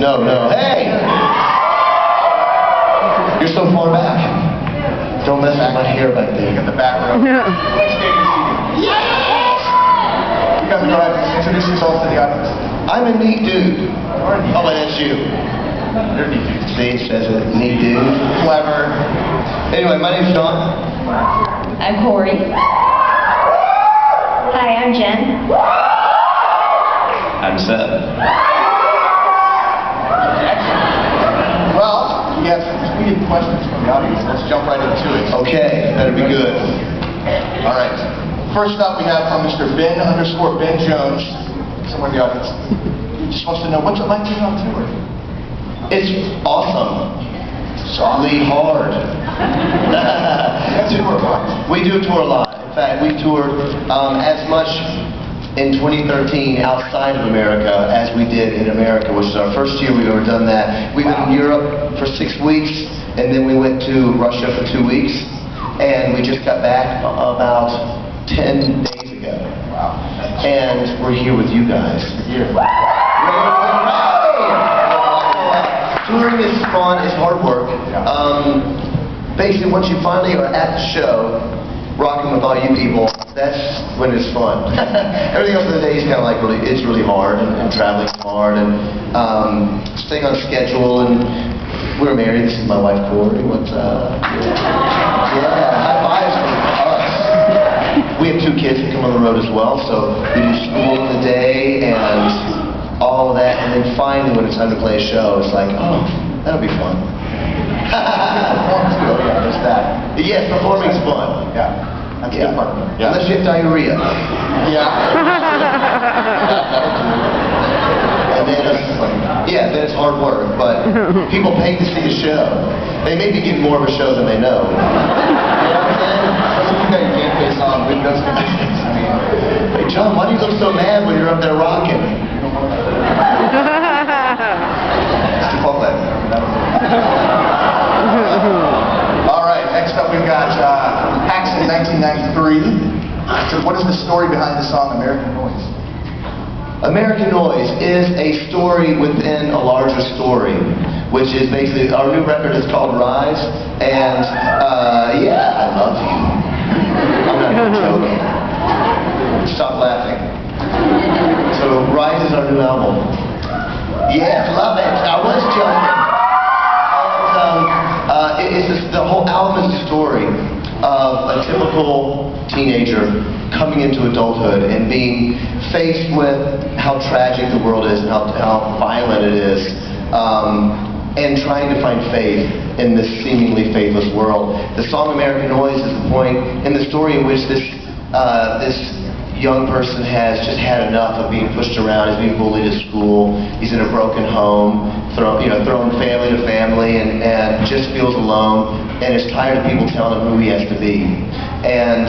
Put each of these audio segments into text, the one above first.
No, no. Hey! You're so far back. Don't mess with my hair back there. In the back row. Yes! You guys go ahead and introduce yourselves to the audience. I'm a neat dude. Oh, and that's you. You're a neat dude. See, it says it. Neat dude. Clever. Anyway, my name's Sean. I'm Corey. Hi, I'm Jen. I'm Seth. Well, we have questions from the audience. Let's jump right into it. Okay, better be good. All right. First up, we have from Mr. Ben_Ben Jones, somewhere in the audience. He just wants to know, what's it like being on tour? It's awesome. Solidly hard. We do tour live. In fact, we toured as much in 2013 outside of America as we did in America, which is our first year we've ever done that. We went to Europe for 6 weeks, and then we went to Russia for 2 weeks, and we just got back about 10 days ago. Wow. And we're here with you guys. Touring is fun, it's hard work. Basically, once you finally are at the show, rocking with all you people, that's when it's fun. Everything else of the day is kind of like it's really hard, and traveling's hard, and staying on schedule, and we're married. This is my wife, Corey. What's up? Yeah, high fives for us. We have 2 kids that come on the road as well, so we do school in the day, and all of that, and then finally when it's time to play a show, it's like, oh, that'll be fun. Oh, yeah, there's that. Yes, performing's fun. Yeah. That's a good part. Yeah. Unless you have diarrhea. Yeah. And then it's hard work, but people pay to see a show. They may be getting more of a show than they know. You know what I'm saying? Well, you got your game face on with those conditions. I mean, Hey John, why do you look so mad when you're up there rocking? Chipotle. all right, next up we've got Hacks in 1993. So what is the story behind the song American Noise? American Noise is a story within a larger story, which is basically, our new record is called Rise, and yeah, I love you. I'm not even joking. Stop laughing. So Rise is our new album. Yes, love it. I was joking. The whole album is a story of a typical teenager coming into adulthood and being faced with how tragic the world is and how violent it is, and trying to find faith in this seemingly faithless world. The song American Noise is the point in the story in which this young person has just had enough of being pushed around, is being bullied at school, he's in a broken home, thrown family to family, and just feels alone, and is tired of people telling him who he has to be. And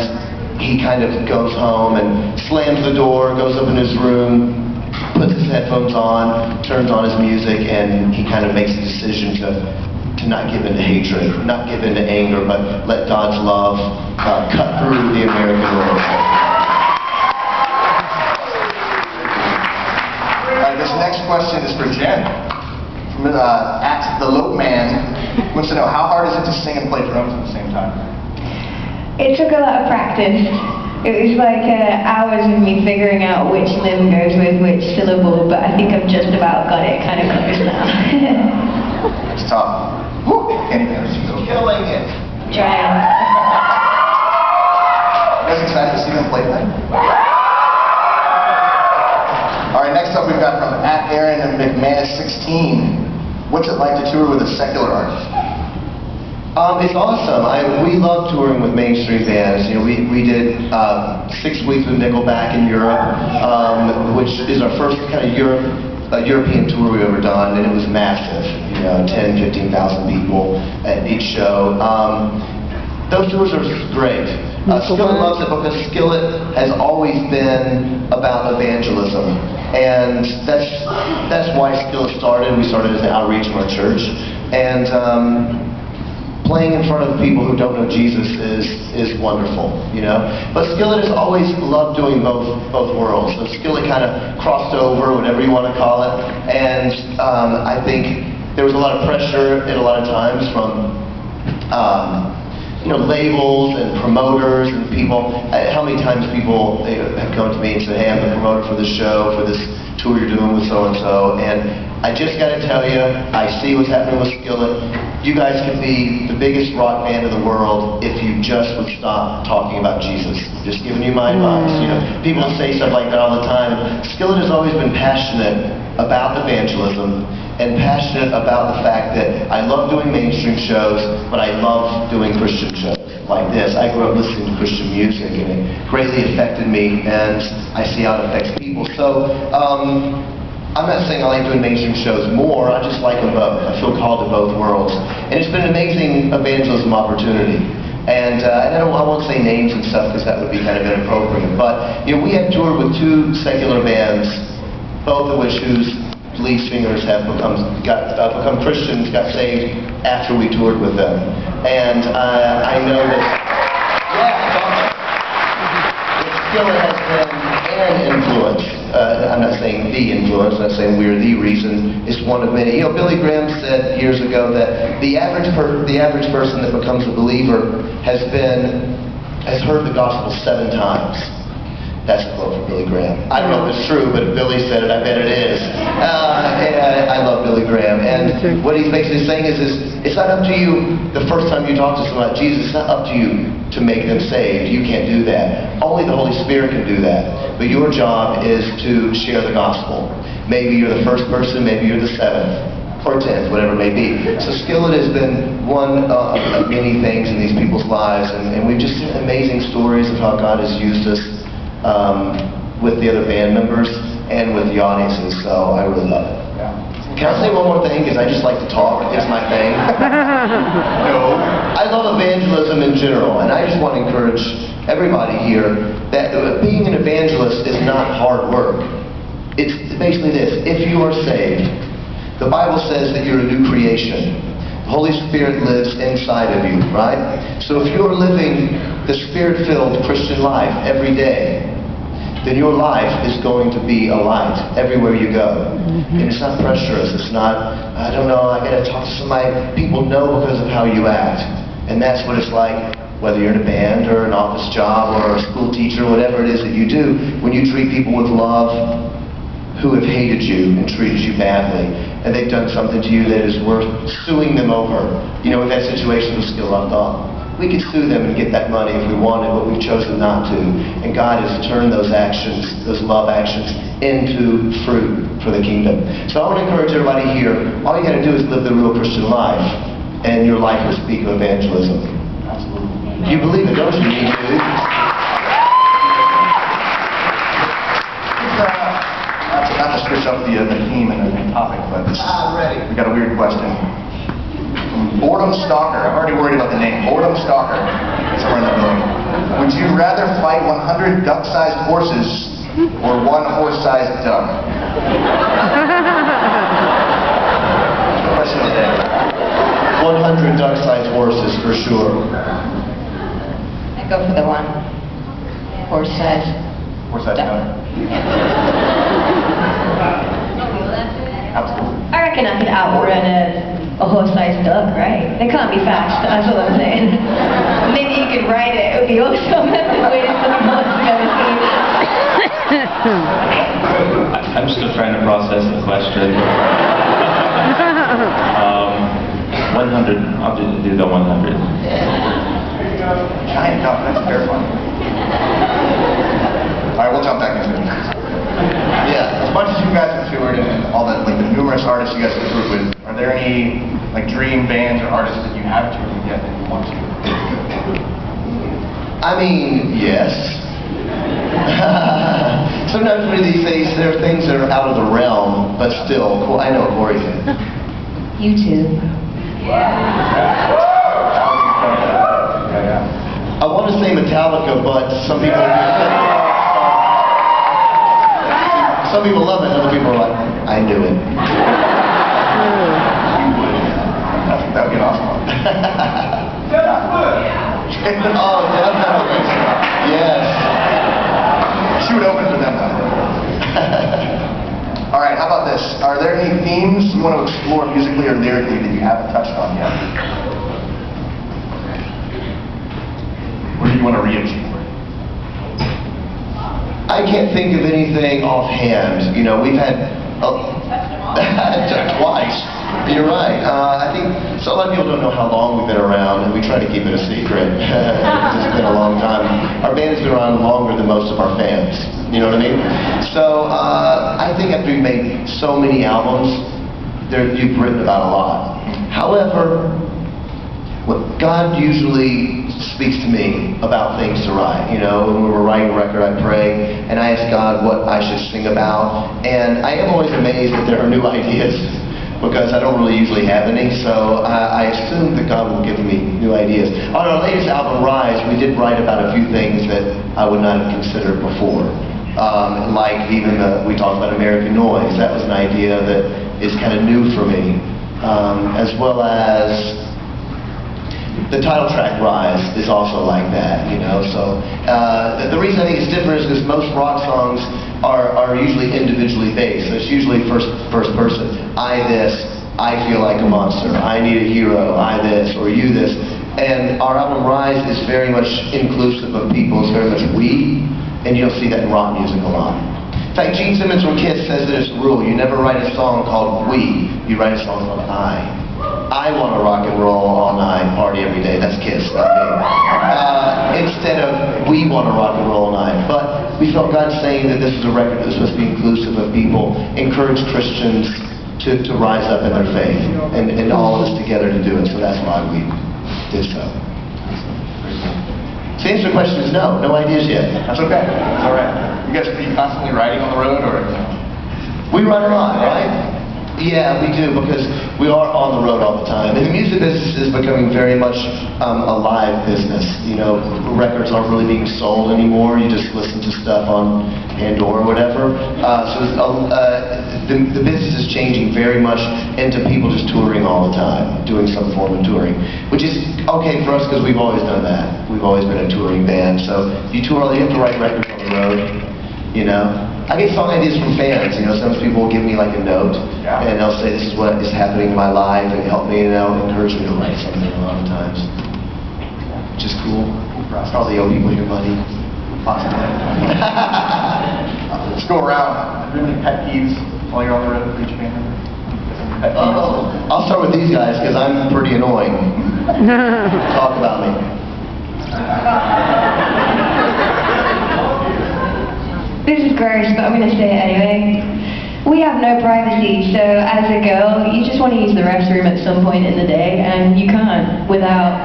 he kind of goes home and slams the door, goes up in his room, puts his headphones on, turns on his music, and he kind of makes a decision to not give in to hatred, not give in to anger, but let God's love cut through the American world. This next question is for Jen. From at the Lope Man, wants to know, how hard is it to sing and play drums at the same time? It took a lot of practice. It was like hours of me figuring out which limb goes with which syllable, but I think I've just about got it kind of close now. It's tough. Woo! Killing it. Trying. You guys excited to see them play tonight? All right, next up we've got from at Aaron and McManus16. What's it like to tour with a secular artist? It's awesome. We love touring with mainstream bands. You know, we did 6 weeks with Nickelback in Europe, which is our first kind of European tour we've ever done, and it was massive. You know, 10, 15,000 people at each show. Those tours are great. Skillet loves it because Skillet has always been about evangelism, and that's why Skillet started. We started as an outreach in our church, and playing in front of people who don't know Jesus is wonderful, you know. But Skillet has always loved doing both worlds. So Skillet kind of crossed over, whatever you want to call it. And I think there was a lot of pressure at a lot of times from you know, labels and promoters and people. How many times people have come to me and said, hey, I'm the promoter for this show, for this tour you're doing with so-and-so, and I just got to tell you, I see what's happening with Skillet. You guys could be the biggest rock band in the world if you just would stop talking about Jesus. Just giving you my advice. You know, people say stuff like that all the time. Skillet has always been passionate about evangelism and passionate about the fact that I love doing mainstream shows, but I love doing Christian shows like this. I grew up listening to Christian music, and it greatly affected me, and I see how it affects people. So, I'm not saying I like doing mainstream shows more, I just like them both. I feel called to both worlds. And it's been an amazing evangelism opportunity. And I won't say names and stuff because that would be kind of inappropriate. But you know, we have toured with 2 secular bands, both of which whose lead singers have become Christians, got saved after we toured with them. And I know that, Skillet has been an influence. I'm not saying the influence, I'm not saying we're the reason. It's one of many. You know, Billy Graham said years ago that the average person that becomes a believer has heard the gospel 7 times. That's a quote from Billy Graham. I don't know if it's true, but if Billy said it, I bet it is. I love Billy Graham. And what he's basically saying is it's not up to you, the first time you talk to someone about Jesus, it's not up to you to make them saved. You can't do that. Only the Holy Spirit can do that. But your job is to share the gospel. Maybe you're the first person, maybe you're the 7th. Or 10th, whatever it may be. So Skillet has been one of many things in these people's lives, and we've just seen amazing stories of how God has used us with the other band members and with the audiences, so I really love it. Can I say one more thing, because I just like to talk, it's my thing? No. I love evangelism in general, and I just want to encourage everybody here that being an evangelist is not hard work. It's basically this: if you are saved, the Bible says that you're a new creation. The Holy Spirit lives inside of you, right? So if you're living the Spirit-filled Christian life every day, then your life is going to be a light everywhere you go. And it's not pressurous. It's not, I don't know, I got to talk to somebody. People know because of how you act. And that's what it's like, whether you're in a band or an office job or a school teacher, whatever it is that you do, when you treat people with love who have hated you and treated you badly, and they've done something to you that is worth suing them over. You know, we've had situations with Skillet, I thought, we could sue them and get that money if we wanted, but we've chosen not to. And God has turned those actions, those love actions, into fruit for the kingdom. So I want to encourage everybody here, all you got to do is live the real Christian life, and your life will speak of evangelism. Absolutely. You believe it, don't you? You do. Not to switch up the theme and the topic, but we got a weird question. Boredom Stalker. I'm already worried about the name. Boredom Stalker. Somewhere in the building. Would you rather fight 100 duck-sized horses or 1 horse-sized duck? Question of the day. 100 duck-sized horses for sure. I go for the 1 horse-sized. Horse-sized duck. Absolutely. I reckon I could outrun a horse-sized duck, right? They can't be fast, that's what I'm saying. Maybe you could ride it, it would be awesome. That's the weirdest looking horse I've ever seen. I'm still trying to process the question. 100, I'll do the 100. Giant duck, that's terrifying. Alright, we'll jump back into it. Yeah, as much as you guys have toured and all that, like the numerous artists you guys have toured with, are there any like dream bands or artists that you have toured with yet that you want to? I mean, yes. Sometimes these days there are things that are out of the realm, but still, cool. I know Corey did. YouTube. I want to say Metallica, but some people love it, other people are like, I knew it. That would be an awesome one. Oh, definitely. Yes. She would open for them, though. All right, how about this? Are there any themes you want to explore musically or lyrically that you haven't touched on yet? Or do you want to re-explore? I can't think of anything offhand. You know, we've had twice. You're right. I think so. A lot of people don't know how long we've been around, and we try to keep it a secret. It's been a long time. Our band has been around longer than most of our fans. You know what I mean? So I think after we've made so many albums, you've written about a lot. However, God usually speaks to me about things to write. You know, when we're writing a record, I pray, and I ask God what I should sing about. And I am always amazed that there are new ideas, because I don't really usually have any, so I assume that God will give me new ideas. On our latest album, Rise, we did write about a few things that I would not have considered before. Like even we talked about American Noise. That was an idea that is kind of new for me. As well as the title track, Rise, is also like that, you know. So the reason I think it's different is because most rock songs are usually individually based. So it's usually first person. I this, I feel like a monster. I need a hero. I this, or you this. And our album Rise is very much inclusive of people. It's very much we, and you'll see that in rock music a lot. In fact, Gene Simmons from Kiss says that it's a rule. You never write a song called we. You write a song called I. I want to rock and roll all night, party every day. That's Kiss, not me. Instead of we want to rock and roll all night. But we felt God saying that this is a record that's supposed to be inclusive of people, encourage Christians to rise up in their faith, and all of us together to do it. So that's why we did so. To answer the question is no ideas yet. That's okay. That's all right. You guys are constantly riding on the road, or? We run a lot, right? Yeah, we do, because we are on the road all the time. And the music business is becoming very much a live business. You know, records aren't really being sold anymore. You just listen to stuff on Pandora or whatever. The business is changing very much into people just touring all the time, doing some form of touring, which is okay for us because we've always done that. We've always been a touring band. So you tour, you have to write records on the road, you know. I get song ideas from fans, you know. Sometimes people will give me like a note, and they'll say this is what is happening in my life, and help me, you know, encourage me to write something a lot of times. Which is cool. Probably owe people your money. Possibly. Let's go around. Do you have any pet peeves while you're on the road for each band member? I'll start with these guys because I'm pretty annoying. Talk about me. This is gross, but I'm going to say it anyway. We have no privacy, so as a girl, you just want to use the restroom at some point in the day, and you can't without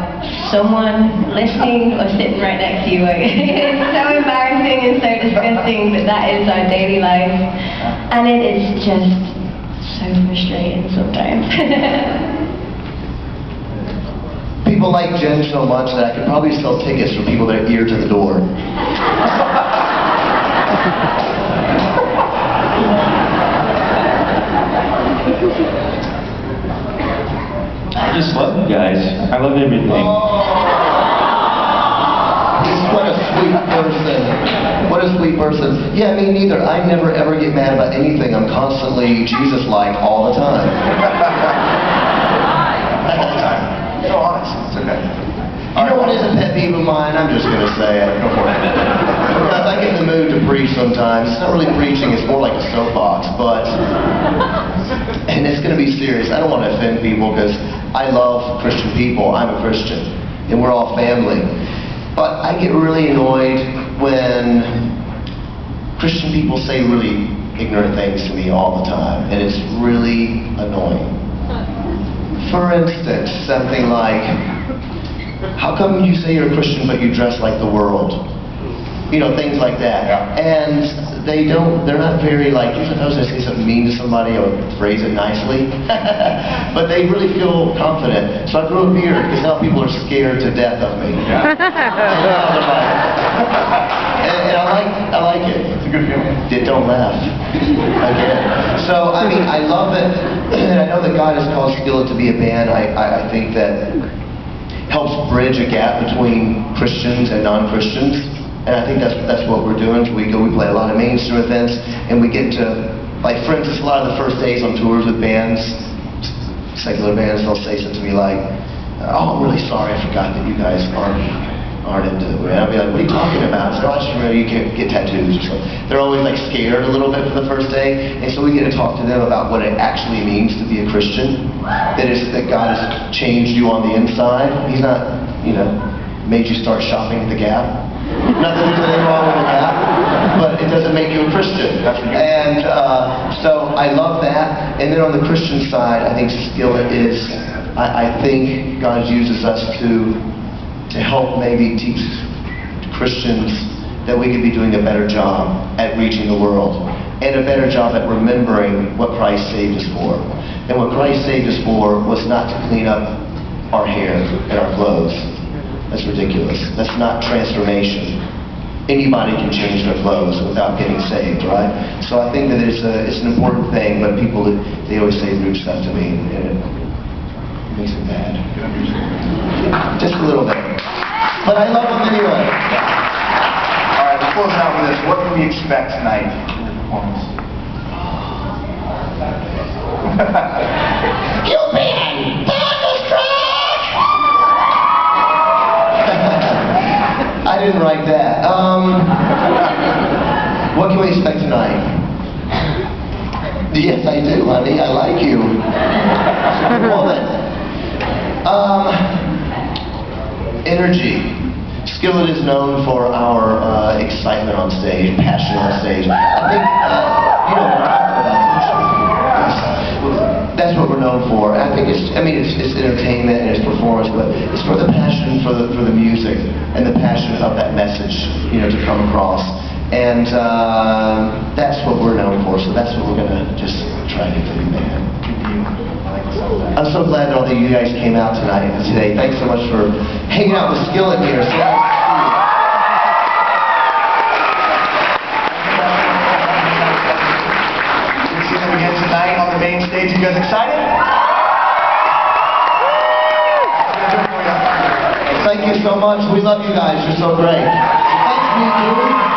someone listening or sitting right next to you. It's so embarrassing and so disgusting, but that is our daily life, and it is just so frustrating sometimes. People like Jen so much that I could probably sell tickets for people that are ear to the door. I just love you guys. I love everything. What a sweet person. What a sweet person. Yeah, me neither. I never ever get mad about anything. I'm constantly Jesus-like all the time. All the time. So honest. It's okay. You know what is a pet peeve of mine? I'm just going to say it. Go for it. Because I get in the mood to preach sometimes. It's not really preaching, it's more like a soapbox, but... And it's going to be serious. I don't want to offend people because I love Christian people. I'm a Christian. And we're all family. But I get really annoyed when Christian people say really ignorant things to me all the time. And it's really annoying. For instance, something like, how come you say you're a Christian but you dress like the world? You know, things like that. Yeah. And they're not very like, usually if I was going to say something mean to somebody, I would phrase it nicely. But they really feel confident. So I grew a beard because now people are scared to death of me. Yeah. And I like it. It's a good feeling. Don't laugh. Again. So, I mean, I love it. And I know that God has called Skillet to be a band. I think that helps bridge a gap between Christians and non-Christians. And I think that's what we're doing. We play a lot of mainstream events, and we get to, like for instance, a lot of the first days on tours with bands, secular bands, they'll say something to me like, "Oh, I'm really sorry, I forgot that you guys aren't into it." And I'll be like, "What are you talking about?" So I just remember you can't get tattoos or something. They're always like scared a little bit for the first day, and so we get to talk to them about what it actually means to be a Christian. That God has changed you on the inside. He's not, made you start shopping at the Gap. Not that there's anything wrong with the Gap, but it doesn't make you a Christian. And so I love that. And then on the Christian side, I think Skillet is, I think God uses us to help maybe teach Christians that we could be doing a better job at reaching the world, and a better job at remembering what Christ saved us for. And what Christ saved us for was not to clean up our hair and our clothes. That's ridiculous. That's not transformation. Anybody can change their clothes without getting saved, right? So I think that it's an important thing, but people, they always say rude stuff to me, and it makes me mad. Just a little bit. But I love them anyway. All right, we're closing out with this. What can we expect tonight in the performance? You've been thunderstruck! I didn't write that. What can we expect tonight? Yes, I do, honey. I like you. Woman. Energy. Skillet is known for our excitement on stage, passion on stage. I think, that's what we're known for. I think it's entertainment and it's performance, but it's for the passion for the music and the passion of that message, to come across. And that's what we're known for. So that's what we're gonna just try to do, man. I'm so glad that all of you guys came out today. Thanks so much for hanging out with Skillet here. So Tonight on the main stage. You guys excited? Thank you so much. We love you guys. You're so great. Thanks, me too.